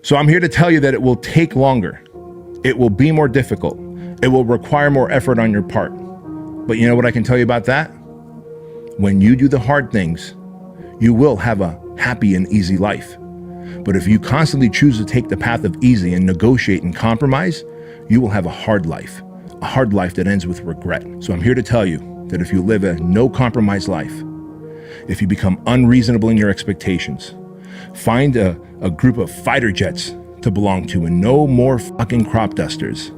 So I'm here to tell you that it will take longer. It will be more difficult. It will require more effort on your part. But you know what I can tell you about that? When you do the hard things, you will have a happy and easy life. But if you constantly choose to take the path of easy and negotiate and compromise, you will have a hard life that ends with regret. So I'm here to tell you that if you live a no compromise life, if you become unreasonable in your expectations, find a group of fighter jets to belong to and no more fucking crop dusters,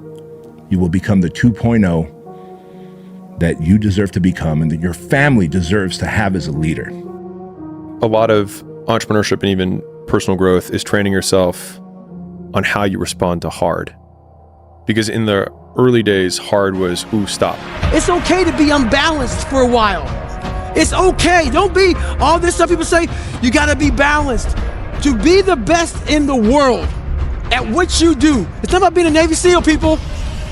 you will become the 2.0 that you deserve to become and that your family deserves to have as a leader. A lot of entrepreneurship and even personal growth is training yourself on how you respond to hard. Because in the early days, hard was, ooh, stop. It's okay to be unbalanced for a while. It's okay. Don't be all this stuff people say, you gotta be balanced. To be the best in the world at what you do. It's not about being a Navy SEAL, people.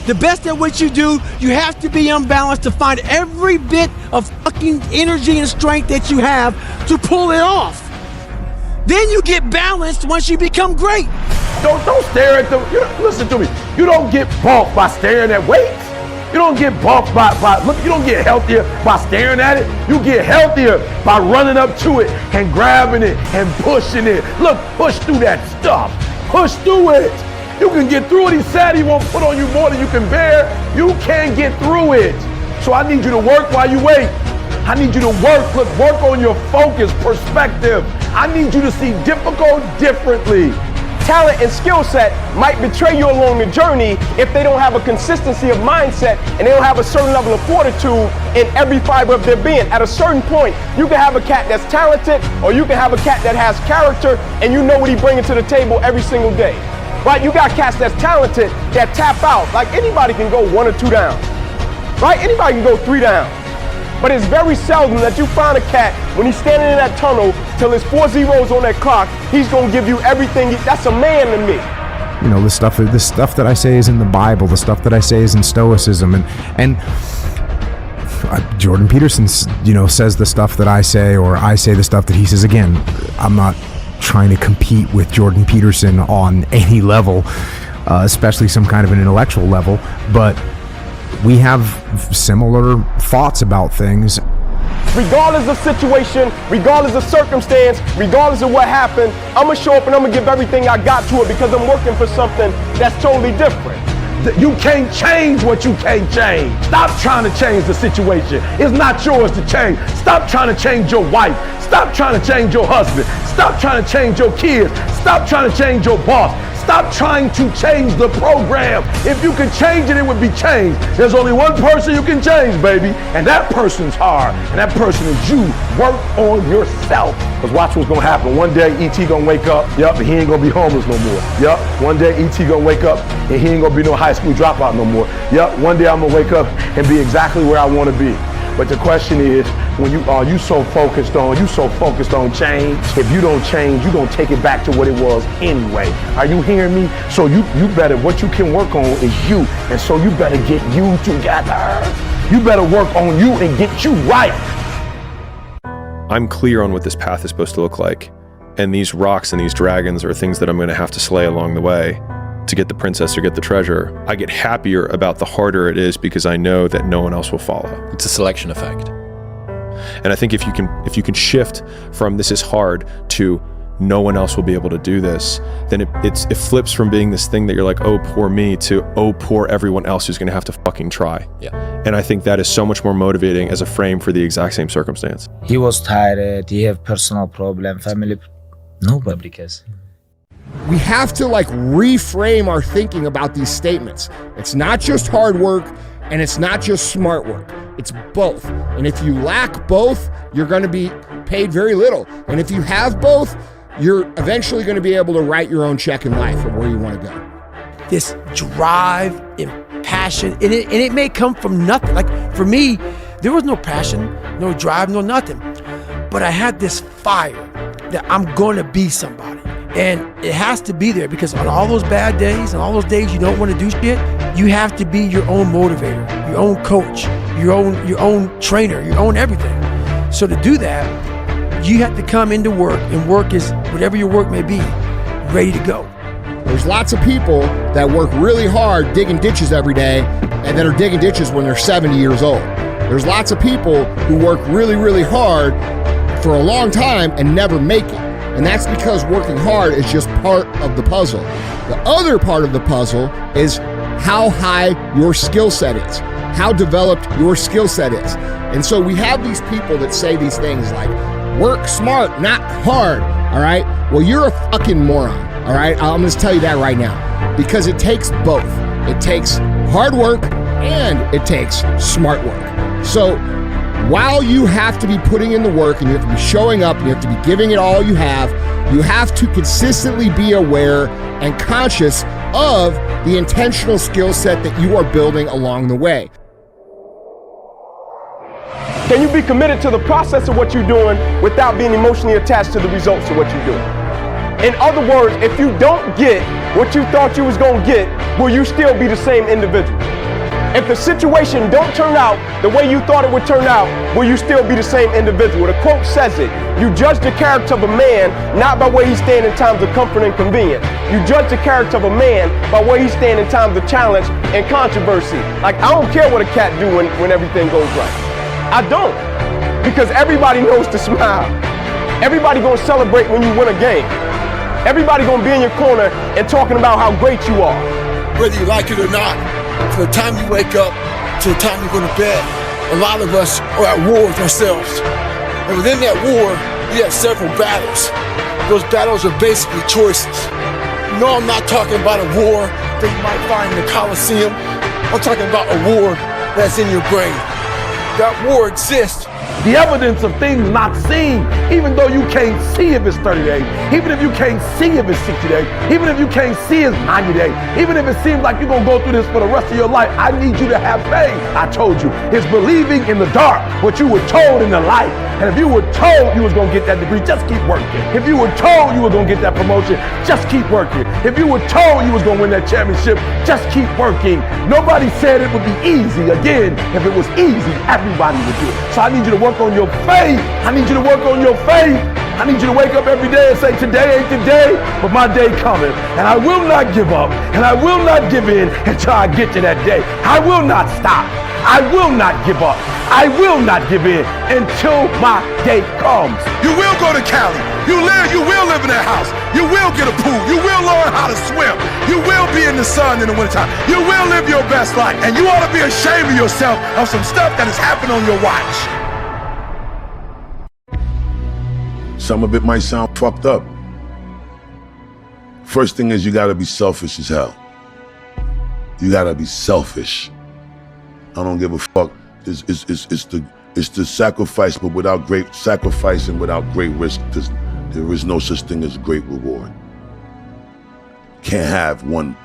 The best at what you do, you have to be unbalanced to find every bit of fucking energy and strength that you have to pull it off. Then you get balanced once you become great. Don't stare at them. Listen to me. You don't get bulked by staring at weights. You don't get bulked by look. You don't get healthier by staring at it. You get healthier by running up to it and grabbing it and pushing it. Look, push through that stuff. Push through it. You can get through it. He said he won't put on you more than you can bear. You can get through it. So I need you to work while you wait. I need you to work on your focus, perspective. I need you to see difficult differently. Talent and skill set might betray you along the journey if they don't have a consistency of mindset and they don't have a certain level of fortitude in every fiber of their being. At a certain point, you can have a cat that's talented or you can have a cat that has character and you know what he's bringing to the table every single day. Right? You got cats that's talented that tap out. Like anybody can go 1 or 2 down. Right? Anybody can go 3 down. But it's very seldom that you find a cat when he's standing in that tunnel till there's 4 zeros on that clock, he's gonna give you everything. That's a man to me. You know, the stuff that I say is in the Bible, the stuff that I say is in Stoicism, and Jordan Peterson, you know, says the stuff that I say, or I say the stuff that he says. Again, I'm not trying to compete with Jordan Peterson on any level, especially some kind of an intellectual level, but we have similar thoughts about things. Regardless of situation, regardless of circumstance, regardless of what happened, I'm gonna show up and I'm gonna give everything I got to it because I'm working for something that's totally different. You can't change what you can't change. Stop trying to change the situation. It's not yours to change. Stop trying to change your wife. Stop trying to change your husband. Stop trying to change your kids. Stop trying to change your boss. Stop trying to change the program. If you could change it, it would be changed. There's only one person you can change, baby, and that person's hard, and that person is you. Work on yourself. Because watch what's gonna happen. One day, E.T. gonna wake up, and he ain't gonna be homeless no more. One day, E.T. gonna wake up, and he ain't gonna be no high school dropout no more. One day I'm gonna wake up and be exactly where I wanna be. But the question is, when you so focused on change, if you don't change, you're gonna take it back to what it was anyway. Are you hearing me? So you better, what you can work on is you. And so you better get you together. You better work on you and get you right. I'm clear on what this path is supposed to look like. And these rocks and these dragons are things that I'm gonna have to slay along the way to get the princess or get the treasure. I get happier about the harder it is because I know that no one else will follow. It's a selection effect. And I think if you can shift from this is hard to no one else will be able to do this, then it flips from being this thing that you're like, oh, poor me, to oh, poor everyone else who's gonna have to fucking try. Yeah. And I think that is so much more motivating as a frame for the exact same circumstance. He was tired, he have personal problem, family, nobody cares. We have to reframe our thinking about these statements. It's not just hard work and it's not just smart work. It's both. And if you lack both, you're going to be paid very little. And if you have both, you're eventually going to be able to write your own check in life of where you want to go. This drive and passion, and it may come from nothing. Like for me, there was no passion, no drive, no nothing. But I had this fire that I'm going to be somebody. And it has to be there because on all those bad days and all those days you don't want to do shit, you have to be your own motivator, your own coach, your own trainer, your own everything. So to do that, you have to come into work, and work is whatever your work may be, ready to go. There's lots of people that work really hard digging ditches every day and that are digging ditches when they're 70 years old. There's lots of people who work really, really hard for a long time and never make it. And that's because working hard is just part of the puzzle. The other part of the puzzle is how high your skill set is, how developed your skill set is. And so we have these people that say these things like, work smart, not hard, all right? Well, you're a fucking moron, all right? I'm gonna tell you that right now, because it takes both. It takes hard work and it takes smart work. So while you have to be putting in the work and you have to be showing up and you have to be giving it all you have to consistently be aware and conscious of the intentional skill set that you are building along the way. Can you be committed to the process of what you're doing without being emotionally attached to the results of what you're doing? In other words, if you don't get what you thought you was gonna get, will you still be the same individual? If the situation don't turn out the way you thought it would turn out, will you still be the same individual? The quote says it, you judge the character of a man not by where he stands in times of comfort and convenience. You judge the character of a man by where he stands in times of challenge and controversy. Like, I don't care what a cat do when everything goes right. I don't, because everybody knows to smile. Everybody gonna celebrate when you win a game. Everybody gonna be in your corner and talking about how great you are. Whether you like it or not, from the time you wake up to the time you go to bed, a lot of us are at war with ourselves. And within that war, you have several battles. Those battles are basically choices. No, I'm not talking about a war that you might find in the Coliseum. I'm talking about a war that's in your brain. That war exists. The evidence of things not seen, even though you can't see if it's 30 days, even if you can't see if it's 60 days, even if you can't see it's 90 days, even if it seems like you're gonna go through this for the rest of your life, I need you to have faith. I told you, it's believing in the dark what you were told in the light. And if you were told you was gonna get that degree, just keep working. If you were told you were gonna get that promotion, just keep working. If you were told you was gonna win that championship, just keep working. Nobody said it would be easy. Again, if it was easy, everybody would do it. So I need you to work on your faith. I need you to work on your faith. I need you to wake up every day and say, today ain't the day, but my day coming. And I will not give up, and I will not give in until I get to that day. I will not stop. I will not give up. I will not give in until my day comes. You will go to Cali. You will live in that house. You will get a pool. You will learn how to swim. You will be in the sun in the wintertime. You will live your best life. And you ought to be ashamed of yourself of some stuff that has happened on your watch. Some of it might sound fucked up. First thing is you gotta be selfish as hell. You gotta be selfish. I don't give a fuck. It's the sacrifice, but without great sacrifice and without great risk, there is no such thing as great reward. Can't have one.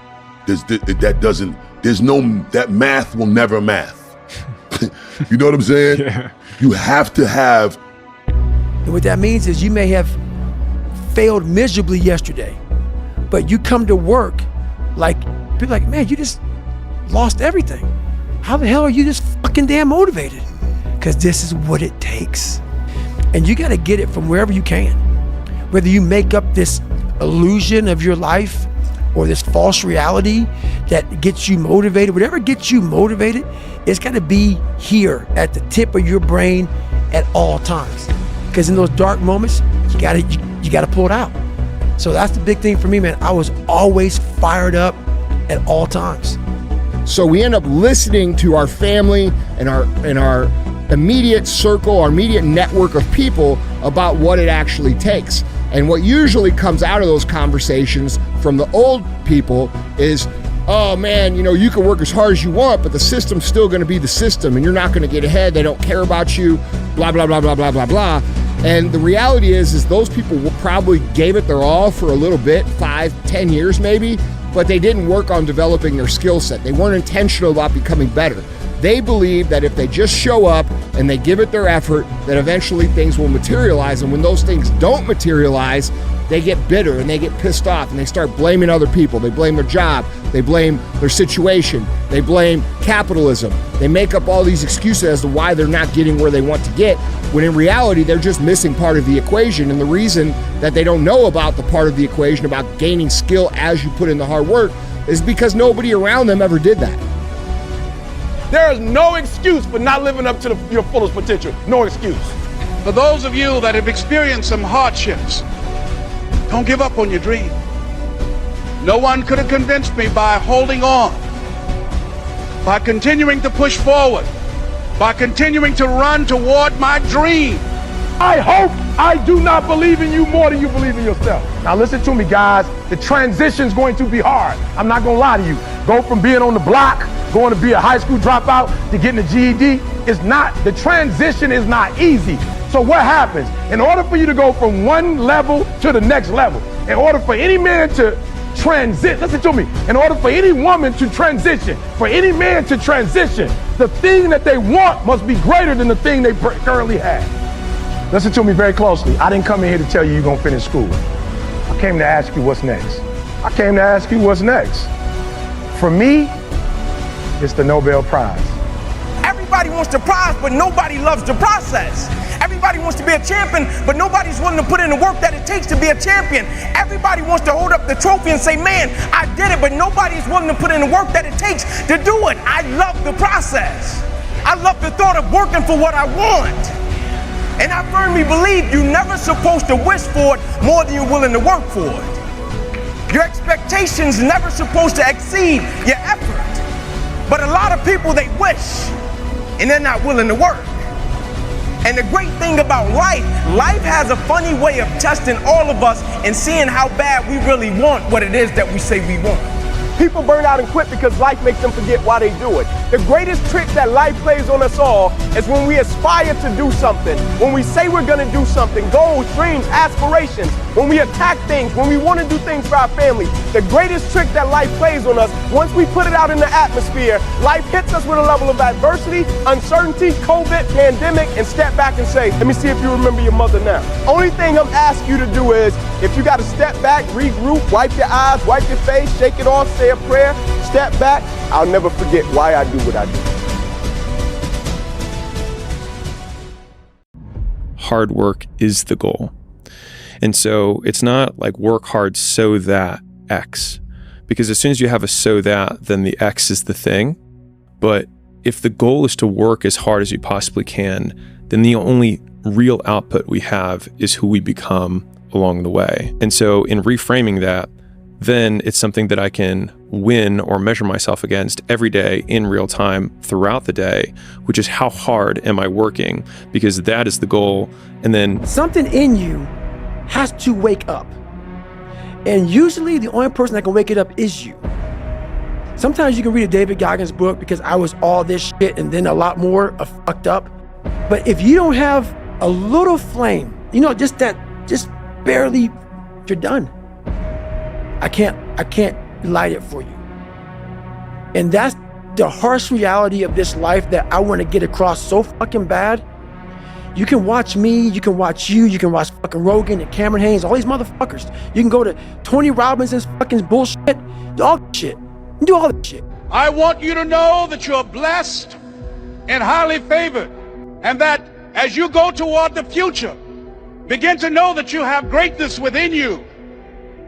That math will never math. You know what I'm saying? Yeah. You have to have. And what that means is you may have failed miserably yesterday, but you come to work like, people like, man, you just lost everything. How the hell are you just fucking damn motivated? Because this is what it takes. And you gotta get it from wherever you can. Whether you make up this illusion of your life or this false reality that gets you motivated, whatever gets you motivated, it's gotta be here at the tip of your brain at all times. Because in those dark moments, you gotta pull it out. So that's the big thing for me, man. I was always fired up at all times. So we end up listening to our family and our immediate circle, our immediate network of people about what it actually takes. And what usually comes out of those conversations from the old people is, oh man, you can work as hard as you want, but the system's still gonna be the system and you're not gonna get ahead. They don't care about you, blah, blah, blah, blah, blah, blah, blah. And the reality is those people probably gave it their all for a little bit, 5-10 years maybe, but they didn't work on developing their skill set. They weren't intentional about becoming better. They believe that if they just show up and they give it their effort, that eventually things will materialize. And when those things don't materialize, they get bitter and they get pissed off and they start blaming other people. They blame their job. They blame their situation. They blame capitalism. They make up all these excuses as to why they're not getting where they want to get, when in reality, they're just missing part of the equation. And the reason that they don't know about the part of the equation about gaining skill as you put in the hard work is because nobody around them ever did that. There is no excuse for not living up to your fullest potential. No excuse. For those of you that have experienced some hardships, don't give up on your dream. No one could have convinced me by holding on, by continuing to push forward, by continuing to run toward my dream. I hope I do not believe in you more than you believe in yourself. Now listen to me, guys. The transition's going to be hard. I'm not gonna lie to you. Go from being on the block, going to be a high school dropout, to getting a GED. The transition is not easy. So what happens? In order for you to go from one level to the next level, in order for any man to transit, listen to me, in order for any woman to transition, for any man to transition, the thing that they want must be greater than the thing they currently have. Listen to me very closely. I didn't come in here to tell you you're gonna finish school. I came to ask you what's next. I came to ask you what's next. For me, it's the Nobel Prize. Everybody wants the prize, but nobody loves the process. Everybody wants to be a champion, but nobody's willing to put in the work that it takes to be a champion. Everybody wants to hold up the trophy and say, man, I did it, but nobody's willing to put in the work that it takes to do it. I love the process. I love the thought of working for what I want. And I firmly believe you're never supposed to wish for it more than you're willing to work for it. Your expectations never supposed to exceed your effort. But a lot of people, they wish, and they're not willing to work. And the great thing about life has a funny way of testing all of us and seeing how bad we really want what it is that we say we want. People burn out and quit because life makes them forget why they do it. The greatest trick that life plays on us all is when we aspire to do something, when we say we're gonna do something, goals, dreams, aspirations, when we attack things, when we wanna do things for our family. The greatest trick that life plays on us, once we put it out in the atmosphere, life hits us with a level of adversity, uncertainty, COVID, pandemic, and step back and say, let me see if you remember your mother now. Only thing I'm asking you to do is, if you gotta step back, regroup, wipe your eyes, wipe your face, shake it off, say a prayer, step back, I'll never forget why I do what I do. Hard work is the goal. And so it's not like work hard so that X, because as soon as you have a so that, then the X is the thing. But if the goal is to work as hard as you possibly can, then the only real output we have is who we become along the way. And so in reframing that, then it's something that I can win or measure myself against every day in real time throughout the day, which is how hard am I working, because that is the goal. And then something in you has to wake up. And usually the only person that can wake it up is you. Sometimes you can read a David Goggins book because I was all this shit and then a lot more fucked up. But if you don't have a little flame, just barely, you're done. I can't light it for you. And that's the harsh reality of this life that I want to get across so fucking bad. You can watch me, you can watch you, you can watch fucking Rogan and Cameron Haynes, all these motherfuckers. You can go to Tony Robbins' fucking bullshit, all that shit. You do all that shit. I want you to know that you're blessed and highly favored, and that as you go toward the future, begin to know that you have greatness within you.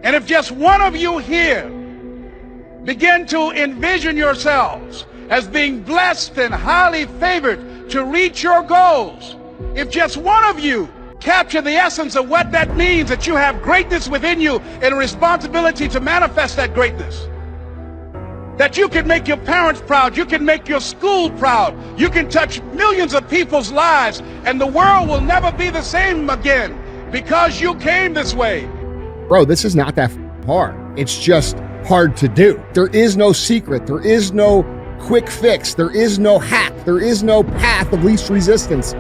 And if just one of you here begin to envision yourselves as being blessed and highly favored to reach your goals, if just one of you capture the essence of what that means, that you have greatness within you and a responsibility to manifest that greatness, that you can make your parents proud, you can make your school proud, you can touch millions of people's lives, and the world will never be the same again because you came this way. Bro, this is not that hard. It's just hard to do. There is no secret. There is no quick fix. There is no hack. There is no path of least resistance.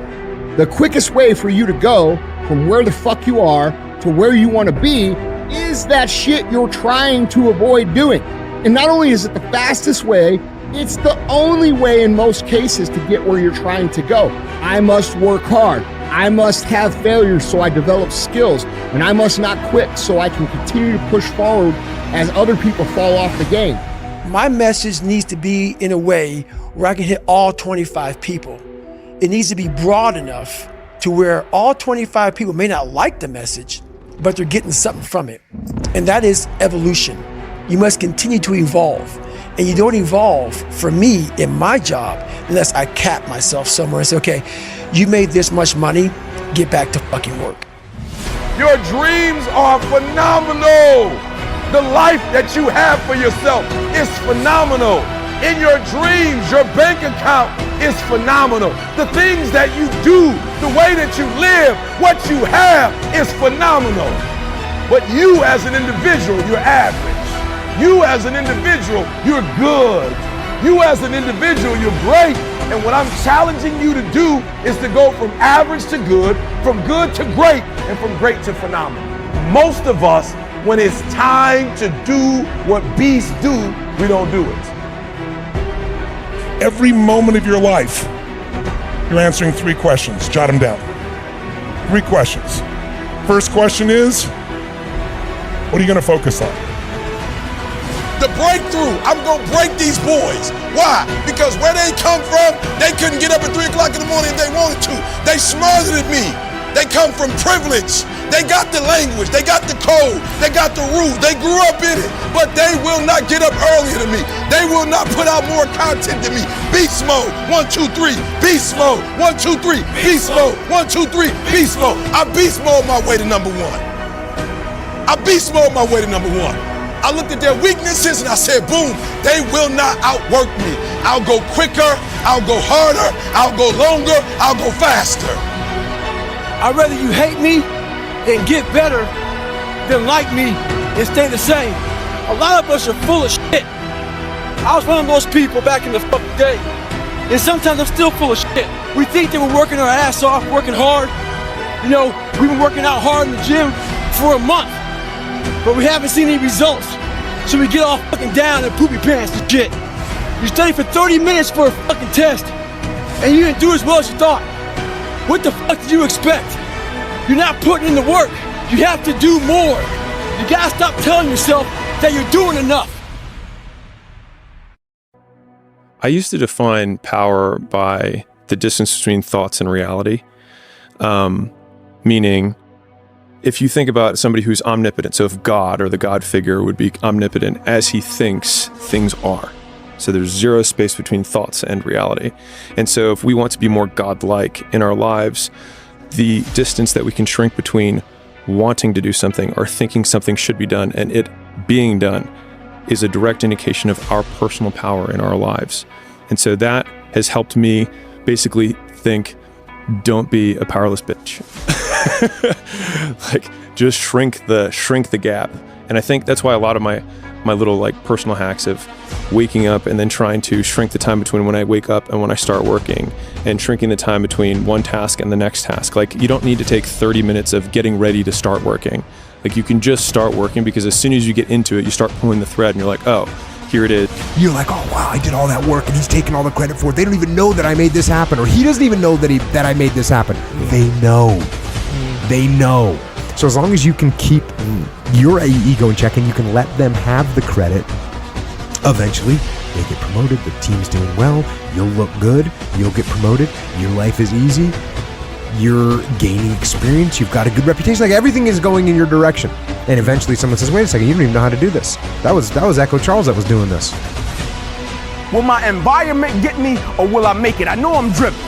The quickest way for you to go from where the fuck you are to where you want to be is that shit you're trying to avoid doing. And not only is it the fastest way, it's the only way in most cases to get where you're trying to go. I must work hard. I must have failures so I develop skills, and I must not quit so I can continue to push forward as other people fall off the game. My message needs to be in a way where I can hit all 25 people. It needs to be broad enough to where all 25 people may not like the message, but they're getting something from it. And that is evolution. You must continue to evolve. And you don't evolve, for me, in my job, unless I cap myself somewhere and say, okay, you made this much money, get back to fucking work. Your dreams are phenomenal. The life that you have for yourself is phenomenal. In your dreams, your bank account is phenomenal. The things that you do, the way that you live, what you have is phenomenal. But you as an individual, you're average. You as an individual, you're good. You as an individual, you're great. And what I'm challenging you to do is to go from average to good, from good to great, and from great to phenomenal. Most of us, when it's time to do what beasts do, we don't do it. Every moment of your life, you're answering 3 questions. Jot them down. 3 questions. First question is, what are you going to focus on? The breakthrough. I'm going to break these boys. Why? Because where they come from, they couldn't get up at 3 o'clock in the morning if they wanted to. They smothered at me. They come from privilege. They got the language. They got the code. They got the rules. They grew up in it. But they will not get up earlier than me. They will not put out more content than me. Beast mode. 1, 2, 3. Beast mode. 1, 2, 3. Beast mode. 1, 2, 3. Beast mode. I beast mode my way to number 1. I beast mode my way to number 1. I looked at their weaknesses and I said, boom, they will not outwork me. I'll go quicker, I'll go harder, I'll go longer, I'll go faster. I'd rather you hate me and get better than like me and stay the same. A lot of us are full of shit. I was one of those people back in the fucking day. And sometimes I'm still full of shit. We think that we're working our ass off, working hard. You know, we've been working out hard in the gym for a month. But we haven't seen any results. So we get all fucking down in poopy pants and shit. You study for 30 minutes for a fucking test, and you didn't do as well as you thought. What the fuck did you expect? You're not putting in the work. You have to do more. You gotta stop telling yourself that you're doing enough. I used to define power by the distance between thoughts and reality. Meaning, if you think about somebody who's omnipotent, so if God or the God figure would be omnipotent, as he thinks, things are. So there's zero space between thoughts and reality. And so if we want to be more God-like in our lives, the distance that we can shrink between wanting to do something or thinking something should be done and it being done is a direct indication of our personal power in our lives. And so that has helped me basically think, don't be a powerless bitch. Like, just shrink the gap. And I think that's why a lot of my little like personal hacks of waking up and then trying to shrink the time between when I wake up and when I start working, and shrinking the time between one task and the next task. Like, you don't need to take 30 minutes of getting ready to start working. Like, you can just start working, because as soon as you get into it, you start pulling the thread and you're like, oh, here it is. You're like, oh wow, I did all that work and he's taking all the credit for it. They don't even know that I made this happen, or he doesn't even know that I made this happen. They know. They know. So as long as you can keep your ego in check and you can let them have the credit, eventually they get promoted, the team's doing well, you'll look good, you'll get promoted, your life is easy, you're gaining experience, you've got a good reputation, like everything is going in your direction. And eventually someone says, wait a second, you don't even know how to do this. That was Echo Charles that was doing this. Will my environment get me, or will I make it? I know I'm driven.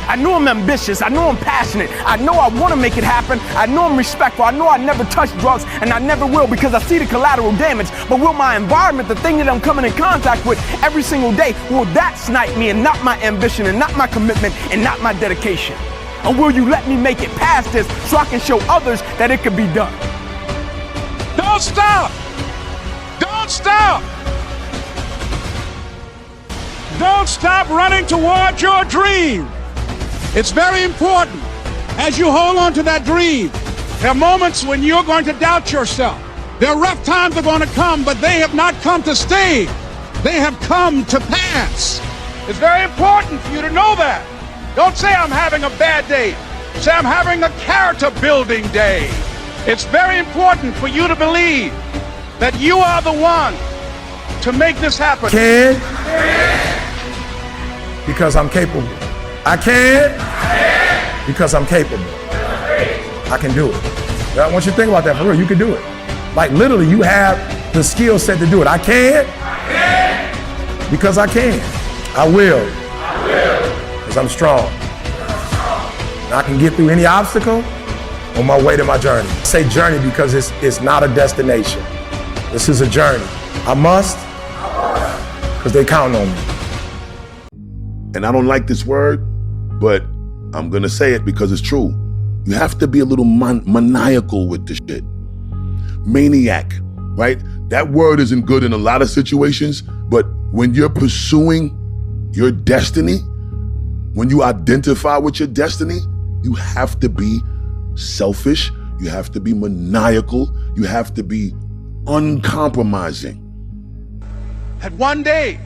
I know I'm ambitious. I know I'm passionate. I know I want to make it happen. I know I'm respectful. I know I never touch drugs, and I never will, because I see the collateral damage. But will my environment, the thing that I'm coming in contact with every single day, will that snipe me, and not my ambition, and not my commitment, and not my dedication? Or will you let me make it past this so I can show others that it can be done? Don't stop! Don't stop! Don't stop running toward your dream. It's very important as you hold on to that dream. There are moments when you're going to doubt yourself. There are rough times that are going to come, but they have not come to stay. They have come to pass. It's very important for you to know that. Don't say I'm having a bad day. Say, I'm having a character building day. It's very important for you to believe that you are the one to make this happen. Can. Because I'm capable. I can. Because I'm capable. I can do it. I want you to think about that for real. You can do it. Like literally, you have the skill set to do it. I can. Because I can. I will. Because I'm strong. I can get through any obstacle on my way to my journey. I say journey because it's not a destination. This is a journey. I must, because they count on me. And I don't like this word, but I'm gonna say it because it's true. You have to be a little maniacal with the shit. Maniac, right? That word isn't good in a lot of situations, but when you're pursuing your destiny, when you identify with your destiny, you have to be selfish, you have to be maniacal, you have to be uncompromising. That one day,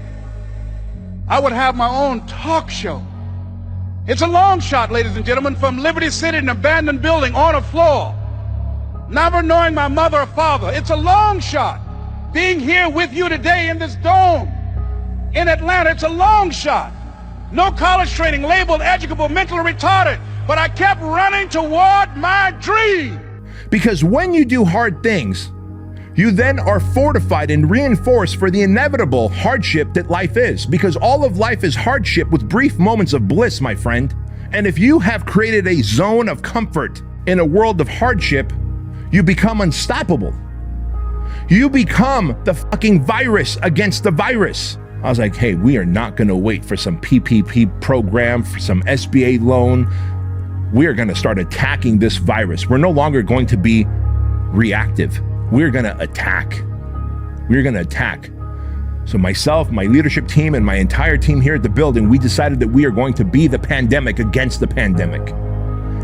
I would have my own talk show. It's a long shot, ladies and gentlemen, from Liberty City, an abandoned building on a floor. Never knowing my mother or father. It's a long shot. Being here with you today in this dome in Atlanta, it's a long shot. No college training, labeled educable, mentally retarded, but I kept running toward my dream. Because when you do hard things, you then are fortified and reinforced for the inevitable hardship that life is. Because all of life is hardship with brief moments of bliss, my friend. And if you have created a zone of comfort in a world of hardship, you become unstoppable. You become the fucking virus against the virus. I was like, hey, we are not gonna wait for some PPP program, for some SBA loan. We are gonna start attacking this virus. We're no longer going to be reactive. We're gonna attack. We're gonna attack. So myself, my leadership team, and my entire team here at the building, we decided that we are going to be the pandemic against the pandemic.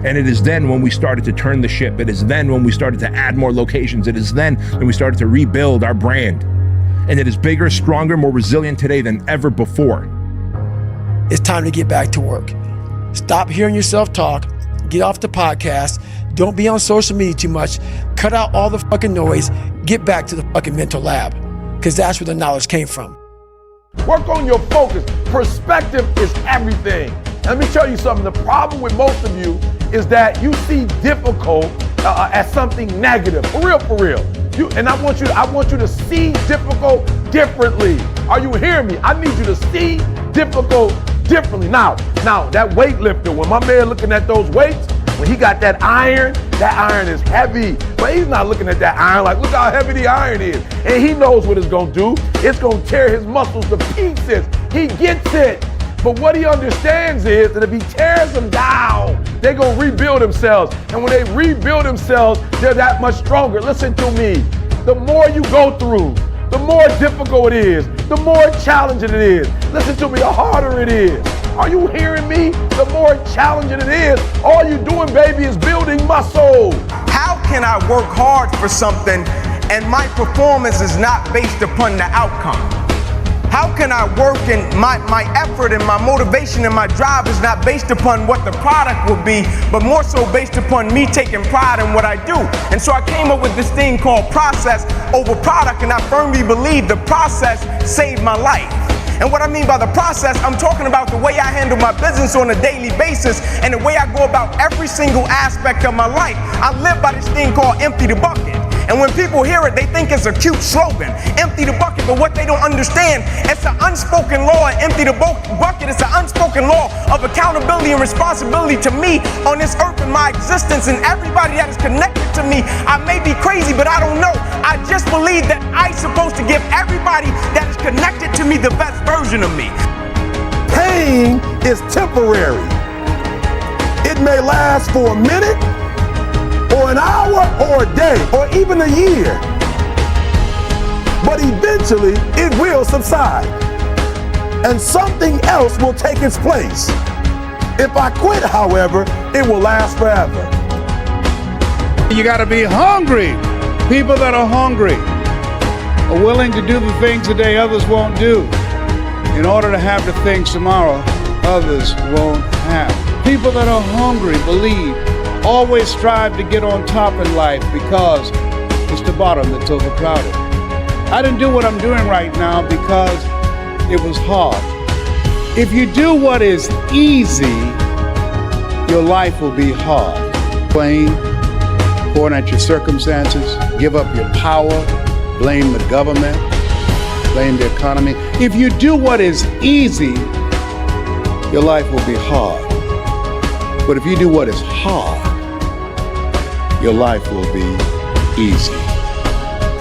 And it is then when we started to turn the ship. It is then when we started to add more locations. It is then when we started to rebuild our brand. And it is bigger, stronger, more resilient today than ever before. It's time to get back to work. Stop hearing yourself talk. Get off the podcast. Don't be on social media too much. Cut out all the fucking noise. Get back to the fucking mental lab, because that's where the knowledge came from. Work on your focus. Perspective is everything. Let me tell you something. The problem with most of you is that you see difficult as something negative. For real. And I want you to see difficult differently. Are you hearing me? I need you to see difficult differently. Now that weightlifter, when my man looking at those weights, when he got that iron is heavy. But he's not looking at that iron like, look how heavy the iron is. And he knows what it's gonna do. It's gonna tear his muscles to pieces. He gets it. But what he understands is that if he tears them down, they're gonna rebuild themselves. And when they rebuild themselves, they're that much stronger. Listen to me. The more you go through, the more difficult it is, the more challenging it is. Listen to me, the harder it is. Are you hearing me? The more challenging it is. All you're doing, baby, is building muscle. How can I work hard for something and my performance is not based upon the outcome? How can I work and my effort and my motivation and my drive is not based upon what the product will be, but more so based upon me taking pride in what I do? And so I came up with this thing called process over product, and I firmly believe the process saved my life. And what I mean by the process, I'm talking about the way I handle my business on a daily basis and the way I go about every single aspect of my life. I live by this thing called empty the bucket. And when people hear it, they think it's a cute slogan, empty the bucket. But what they don't understand, it's an unspoken law. Empty the bucket is an unspoken law of accountability and responsibility to me on this earth and my existence and everybody that is connected to me. I may be crazy, but I don't know. I just believe that I'm supposed to give everybody that is connected to me the best version of me. Pain is temporary. It may last for a minute, or an hour, or a day, or even a year. But eventually, it will subside. And something else will take its place. If I quit, however, it will last forever. You gotta be hungry. People that are hungry are willing to do the things today others won't do in order to have the things tomorrow others won't have. People that are hungry, believe, always strive to get on top in life because it's the bottom that's overcrowded. I didn't do what I'm doing right now because it was hard. If you do what is easy, your life will be hard. Blame, point at your circumstances, give up your power, blame the government, blame the economy. If you do what is easy, your life will be hard. But if you do what is hard, your life will be easy.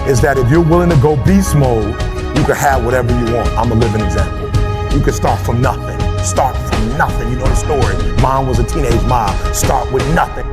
Is that if you're willing to go beast mode, you can have whatever you want. I'm a living example. You can start from nothing. Start from nothing. You know the story. Mine was a teenage mom. Start with nothing.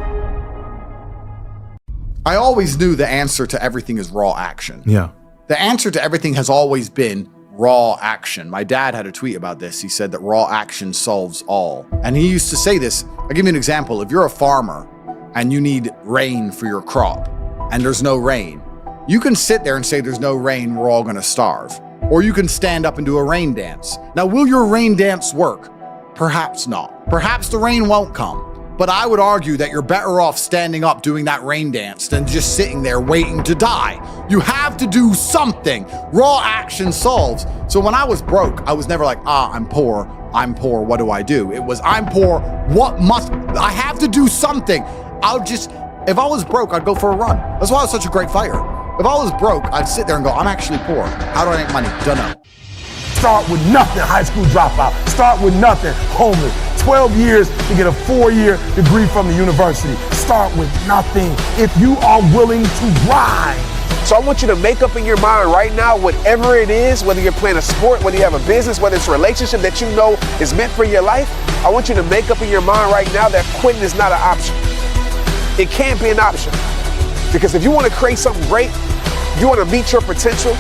I always knew the answer to everything is raw action. Yeah. The answer to everything has always been raw action. My dad had a tweet about this. He said that raw action solves all. And he used to say this. I'll give you an example. If you're a farmer and you need rain for your crop and there's no rain, you can sit there and say there's no rain, we're all gonna starve. Or you can stand up and do a rain dance. Now, will your rain dance work? Perhaps not. Perhaps the rain won't come. But I would argue that you're better off standing up doing that rain dance than just sitting there waiting to die. You have to do something. Raw action solves. So when I was broke, I was never like, I'm poor, what do I do? It was, I'm poor, I have to do something. If I was broke, I'd go for a run. That's why I was such a great fighter. If I was broke, I'd sit there and go, I'm actually poor. How do I make money? Dunno. Start with nothing, high school dropout. Start with nothing, homeless. 12 years to get a 4-year degree from the university. Start with nothing if you are willing to grind. So I want you to make up in your mind right now, whatever it is, whether you're playing a sport, whether you have a business, whether it's a relationship that you know is meant for your life, I want you to make up in your mind right now that quitting is not an option. It can't be an option. Because if you want to create something great, you want to meet your potential,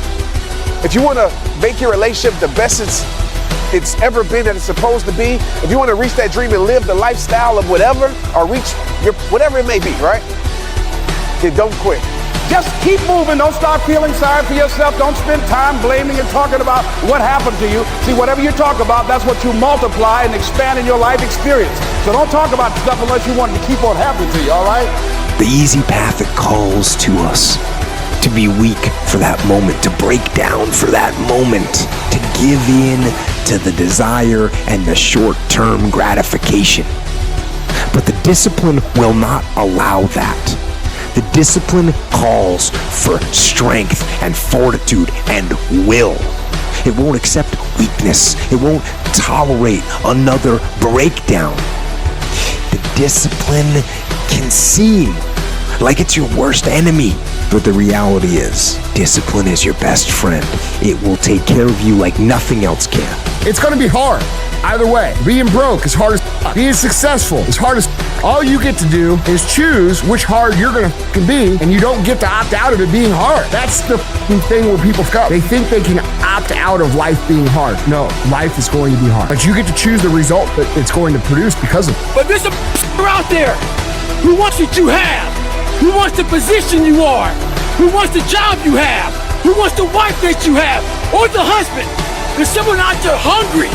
if you want to make your relationship the best it's ever been that it's supposed to be, if you want to reach that dream and live the lifestyle of whatever, or reach your whatever it may be, right? Then don't quit. Just keep moving. Don't start feeling sorry for yourself. Don't spend time blaming and talking about what happened to you. See, whatever you talk about, that's what you multiply and expand in your life experience. So don't talk about stuff unless you want it to keep on happening to you, all right? The easy path that calls to us to be weak for that moment, to break down for that moment, to give in to the desire and the short-term gratification. But the discipline will not allow that. The discipline calls for strength and fortitude and will. It won't accept weakness. It won't tolerate another breakdown. The discipline can seem like it's your worst enemy, but the reality is, discipline is your best friend. It will take care of you like nothing else can. It's gonna be hard, either way. Being broke is hard as f***. Being successful is hard as f***. All you get to do is choose which hard you're gonna f***ing be, and you don't get to opt out of it being hard. That's the f***ing thing where people f*** up. They think they can opt out of life being hard. No, life is going to be hard. But you get to choose the result that it's going to produce because of it. But there's a out there who wants what you have, who wants the position you are, who wants the job you have, who wants the wife that you have, or the husband. There's someone out there hungry.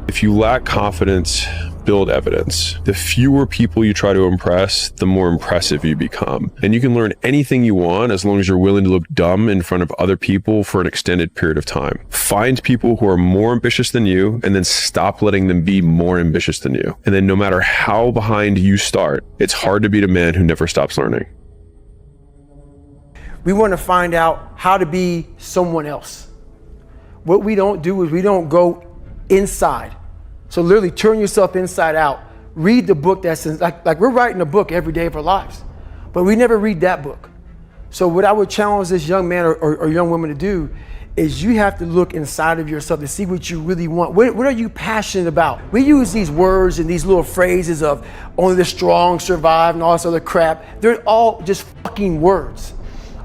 If you lack confidence, build evidence. The fewer people you try to impress, the more impressive you become. And you can learn anything you want as long as you're willing to look dumb in front of other people for an extended period of time. Find people who are more ambitious than you, and then stop letting them be more ambitious than you. And then no matter how behind you start, it's hard to beat a man who never stops learning. We want to find out how to be someone else. What we don't do is we don't go inside. So literally turn yourself inside out. Read the book that's in, like we're writing a book every day of our lives, but we never read that book. So what I would challenge this young man or young woman to do is you have to look inside of yourself to see what you really want. What are you passionate about? We use these words and these little phrases of only the strong survive and all this other crap. They're all just fucking words.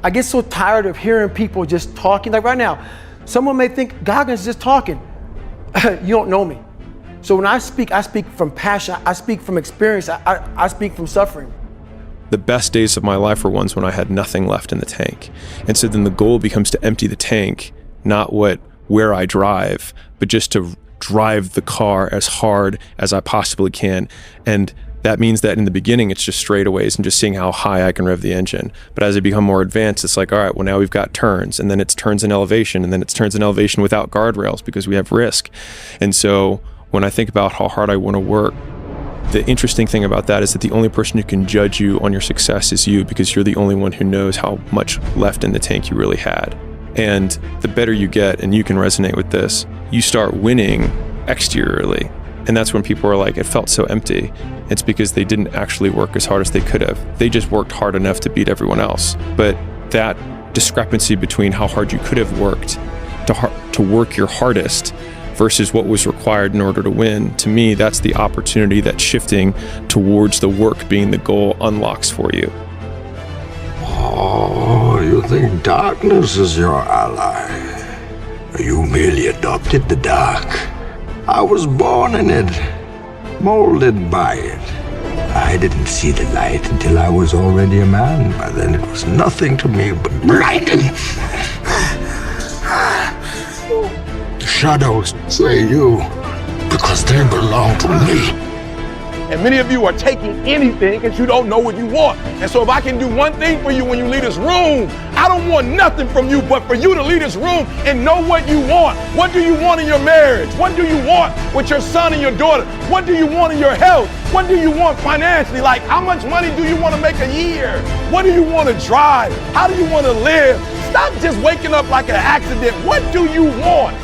I get so tired of hearing people just talking. Like right now, someone may think Goggins is just talking. You don't know me. So when I speak from passion, I speak from experience, I speak from suffering. The best days of my life were ones when I had nothing left in the tank. And so then the goal becomes to empty the tank, not where I drive, but just to drive the car as hard as I possibly can. And that means that in the beginning, it's just straightaways and just seeing how high I can rev the engine. But as I become more advanced, it's like, all right, well, now we've got turns, and then it's turns in elevation, and then it's turns in elevation without guardrails because we have risk. And so when I think about how hard I want to work, the interesting thing about that is that the only person who can judge you on your success is you, because you're the only one who knows how much left in the tank you really had. And the better you get, and you can resonate with this, you start winning exteriorly. And that's when people are like, it felt so empty. It's because they didn't actually work as hard as they could have. They just worked hard enough to beat everyone else. But that discrepancy between how hard you could have worked to work your hardest versus what was required in order to win, to me, that's the opportunity that shifting towards the work being the goal unlocks for you. Oh, you think darkness is your ally? You merely adopted the dark. I was born in it, molded by it. I didn't see the light until I was already a man. By then it was nothing to me but blinding. The shadows say you, because they belong to me. And many of you are taking anything because you don't know what you want. And so if I can do one thing for you when you leave this room, I don't want nothing from you but for you to leave this room and know what you want. What do you want in your marriage? What do you want with your son and your daughter? What do you want in your health? What do you want financially? Like, how much money do you want to make a year? What do you want to drive? How do you want to live? Stop just waking up like an accident. What do you want?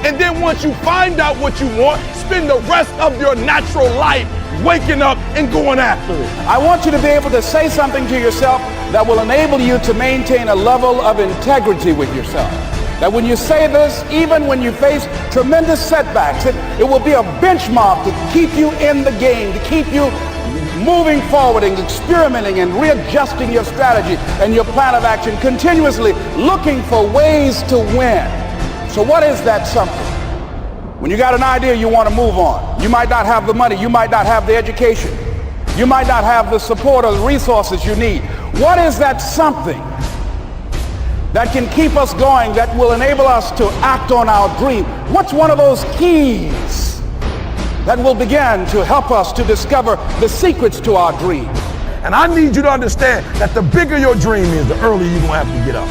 And then once you find out what you want, spend the rest of your natural life waking up and going after it. I want you to be able to say something to yourself that will enable you to maintain a level of integrity with yourself. That when you say this, even when you face tremendous setbacks, it will be a benchmark to keep you in the game, to keep you moving forward and experimenting and readjusting your strategy and your plan of action, continuously looking for ways to win. So what is that something? When you got an idea you want to move on, you might not have the money, you might not have the education, you might not have the support or the resources you need. What is that something that can keep us going, that will enable us to act on our dream? What's one of those keys that will begin to help us to discover the secrets to our dream? And I need you to understand that the bigger your dream is, the earlier you're going to have to get up.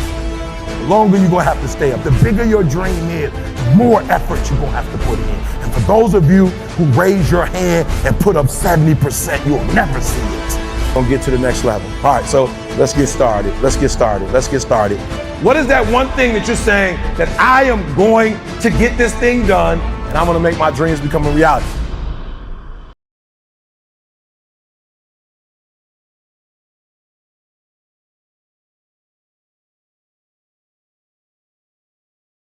The longer you're going to have to stay up. The bigger your dream is, the more effort you're going to have to put in. And for those of you who raise your hand and put up 70%, you'll never see it. Gonna get to the next level. All right, so let's get started. Let's get started. What is that one thing that you're saying that I am going to get this thing done and I'm gonna make my dreams become a reality?